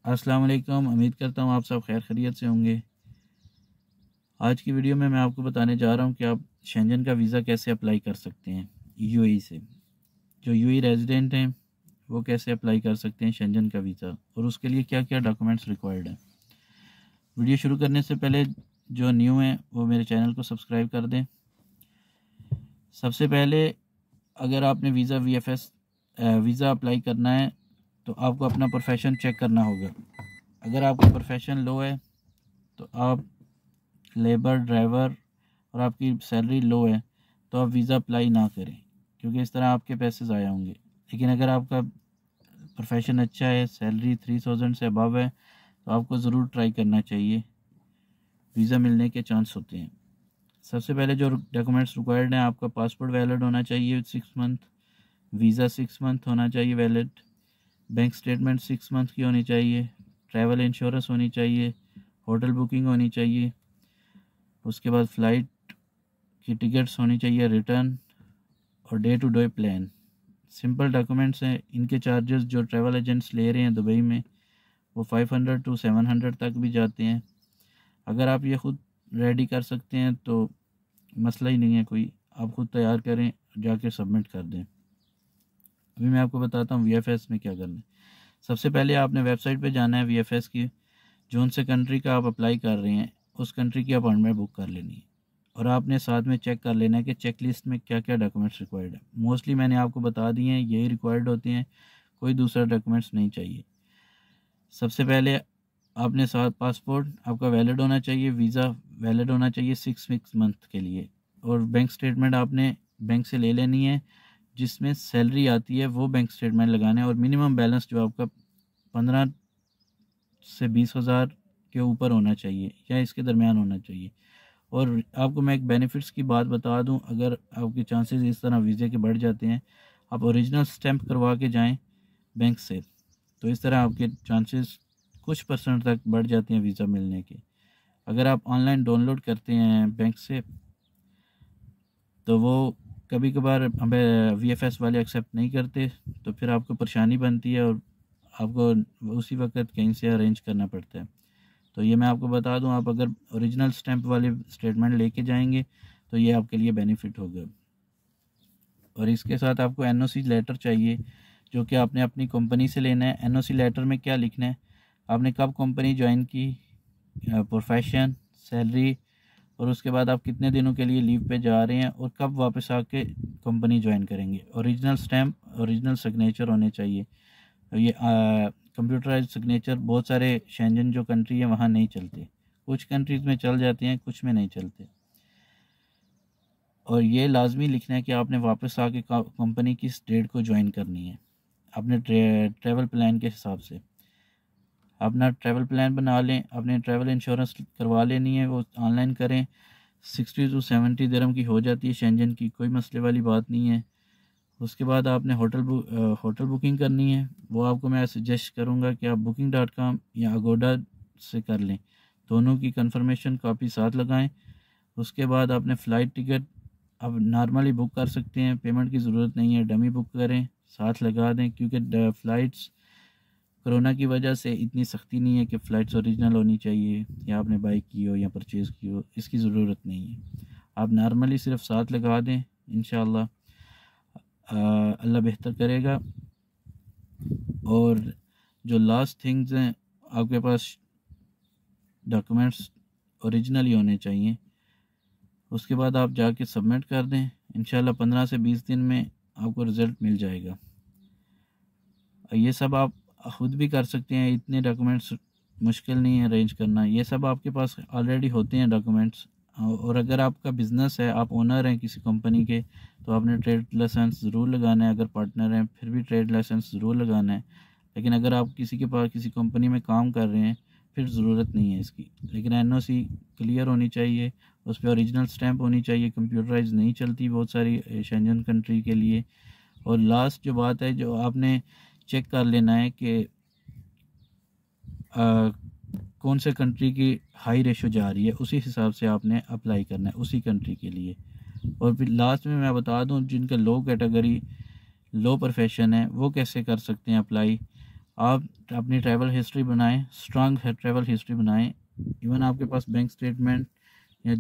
अस्सलाम वालेकुम। उम्मीद करता हूँ आप सब खैर खैरियत से होंगे। आज की वीडियो में मैं आपको बताने जा रहा हूँ कि आप शेंजन का वीज़ा कैसे अप्लाई कर सकते हैं यूएई से। जो यूएई रेजिडेंट हैं वो कैसे अप्लाई कर सकते हैं शेंजन का वीज़ा और उसके लिए क्या क्या डॉक्यूमेंट्स रिक्वायर्ड हैं। वीडियो शुरू करने से पहले जो न्यू हैं वो मेरे चैनल को सब्सक्राइब कर दें। सबसे पहले अगर आपने वीज़ा अप्लाई करना है तो आपको अपना प्रोफेशन चेक करना होगा। अगर आपका प्रोफेशन लो है तो आप लेबर ड्राइवर और आपकी सैलरी लो है तो आप वीज़ा अप्लाई ना करें, क्योंकि इस तरह आपके पैसे ज़ाया होंगे। लेकिन अगर आपका प्रोफेशन अच्छा है, सैलरी 3000 से अबव है, तो आपको ज़रूर ट्राई करना चाहिए, वीज़ा मिलने के चांस होते हैं। सबसे पहले जो डॉक्यूमेंट्स रिक्वायर्ड हैं, आपका पासपोर्ट वैलिड होना चाहिए 6 मंथ, वीज़ा 6 मंथ होना चाहिए वैलिड, बैंक स्टेटमेंट 6 मंथ की होनी चाहिए, ट्रैवल इंश्योरेंस होनी चाहिए, होटल बुकिंग होनी चाहिए, उसके बाद फ़्लाइट की टिकट्स होनी चाहिए रिटर्न, और day to day plan. Simple documents हैं। इनके चार्जेस जो ट्रैवल एजेंट्स ले रहे हैं दुबई में वो 500 टू 700 तक भी जाते हैं। अगर आप ये ख़ुद रेडी कर सकते हैं तो मसला ही नहीं है कोई, आप ख़ुद तैयार करें, जाके सबमिट कर दें। अभी मैं आपको बताता हूँ वीएफएस में क्या करना है। सबसे पहले आपने वेबसाइट पे जाना है वीएफएस की, जोन से कंट्री का आप अप्लाई कर रहे हैं उस कंट्री की अपॉइंटमेंट बुक कर लेनी है, और आपने साथ में चेक कर लेना है कि चेक लिस्ट में क्या क्या डॉक्यूमेंट्स रिक्वायर्ड है। मोस्टली मैंने आपको बता दिए हैं, यही रिक्वायर्ड होते हैं, कोई दूसरा डॉक्यूमेंट्स नहीं चाहिए। सबसे पहले आपने साथ पासपोर्ट आपका वैलिड होना चाहिए, वीज़ा वैलिड होना चाहिए 6 मंथ के लिए, और बैंक स्टेटमेंट आपने बैंक से ले लेनी है, जिसमें सैलरी आती है वो बैंक स्टेटमेंट लगाना है, और मिनिमम बैलेंस जो आपका 15 से 20,000 के ऊपर होना चाहिए या इसके दरमियान होना चाहिए। और आपको मैं एक बेनिफिट्स की बात बता दूं, अगर आपके चांसेस इस तरह वीज़े के बढ़ जाते हैं, आप ओरिजिनल स्टैंप करवा के जाएं बैंक से, तो इस तरह आपके चांसेस कुछ % तक बढ़ जाते हैं वीज़ा मिलने के। अगर आप ऑनलाइन डाउनलोड करते हैं बैंक से तो वो कभी कभार हमें वीएफएस वाले एक्सेप्ट नहीं करते, तो फिर आपको परेशानी बनती है और आपको उसी वक्त कहीं से अरेंज करना पड़ता है। तो ये मैं आपको बता दूं, आप अगर ओरिजिनल स्टैंप वाले स्टेटमेंट लेके जाएंगे तो ये आपके लिए बेनिफिट होगा। और इसके साथ आपको एनओसी लेटर चाहिए, जो कि आपने अपनी कंपनी से लेना है। एनओसी लेटर में क्या लिखना है, आपने कब कंपनी ज्वाइन की, प्रोफेशन, सैलरी, और उसके बाद आप कितने दिनों के लिए लीव पे जा रहे हैं और कब वापस आके कंपनी ज्वाइन करेंगे। ओरिजिनल स्टैंप, ओरिजिनल सिग्नेचर होने चाहिए। ये कंप्यूटराइज सिग्नेचर बहुत सारे शेंजन जो कंट्री है वहाँ नहीं चलते, कुछ कंट्रीज़ में चल जाते हैं, कुछ में नहीं चलते। और ये लाजमी लिखना है कि आपने वापस आके कंपनी किस डेट को ज्वाइन करनी है, अपने ट्रैवल प्लान के हिसाब से। अपना ट्रैवल प्लान बना लें, अपने ट्रैवल इंश्योरेंस करवा लेनी है, वो ऑनलाइन करें। 60 टू 70 दिरहम की हो जाती है शेंजन की, कोई मसले वाली बात नहीं है। उसके बाद आपने होटल बुकिंग करनी है। वो आपको मैं सजेस्ट करूँगा कि आप booking.com या अगोडा से कर लें, दोनों की कंफर्मेशन कॉपी साथ लगाएं। उसके बाद आपने फ़्लाइट टिकट आप नॉर्मली बुक कर सकते हैं, पेमेंट की ज़रूरत नहीं है, डमी बुक करें, साथ लगा दें, क्योंकि फ़्लाइट्स कोरोना की वजह से इतनी सख्ती नहीं है कि फ़्लाइट्स ओरिजिनल होनी चाहिए या आपने बाई की हो या परचेज़ की हो, इसकी ज़रूरत नहीं है। आप नॉर्मली सिर्फ साथ लगा दें, इंशाल्लाह अल्लाह बेहतर करेगा। और जो लास्ट थिंग्स हैं, आपके पास डॉक्यूमेंट्स ओरिजिनल ही होने चाहिए। उसके बाद आप जाके सबमिट कर दें, इंशाल्लाह 15 से 20 दिन में आपको रिज़ल्ट मिल जाएगा। ये सब आप ख़ुद भी कर सकते हैं, इतने डॉक्यूमेंट्स मुश्किल नहीं है अरेंज करना, ये सब आपके पास ऑलरेडी होते हैं डॉक्यूमेंट्स। और अगर आपका बिज़नेस है, आप ओनर हैं किसी कंपनी के, तो आपने ट्रेड लाइसेंस ज़रूर लगाना है। अगर पार्टनर हैं फिर भी ट्रेड लाइसेंस ज़रूर लगाना है। लेकिन अगर आप किसी के पास किसी कंपनी में काम कर रहे हैं फिर ज़रूरत नहीं है इसकी। लेकिन एनओसी क्लियर होनी चाहिए, उस पर ओरिजिनल स्टैंप होनी चाहिए, कंप्यूटराइज नहीं चलती बहुत सारी शेंजन कंट्री के लिए। और लास्ट जो बात है, जो आपने चेक कर लेना है कि कौन से कंट्री की हाई रेशो जा रही है, उसी हिसाब से आपने अप्लाई करना है उसी कंट्री के लिए। और फिर लास्ट में मैं बता दूं, जिनका लो कैटेगरी, लो प्रोफेशन है, वो कैसे कर सकते हैं अप्लाई। आप अपनी ट्रैवल हिस्ट्री बनाएं, स्ट्रांग ट्रैवल हिस्ट्री बनाएं। इवन आपके पास बैंक स्टेटमेंट या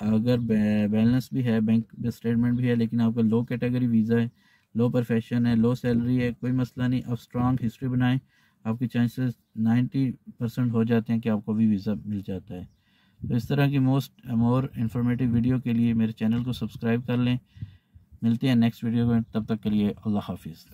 अगर बैलेंस भी है, बैंक स्टेटमेंट भी है, लेकिन आपका लो कैटेगरी वीज़ा है, लो प्रोफेशन है, लो सैलरी है, कोई मसला नहीं, आप स्ट्रांग हिस्ट्री बनाएं। आपके चांसेस 90% हो जाते हैं कि आपको भी वीज़ा मिल जाता है। तो इस तरह की मोर इन्फॉर्मेटिव वीडियो के लिए मेरे चैनल को सब्सक्राइब कर लें। मिलते हैं नेक्स्ट वीडियो में, तब तक के लिए अल्लाह हाफिज़।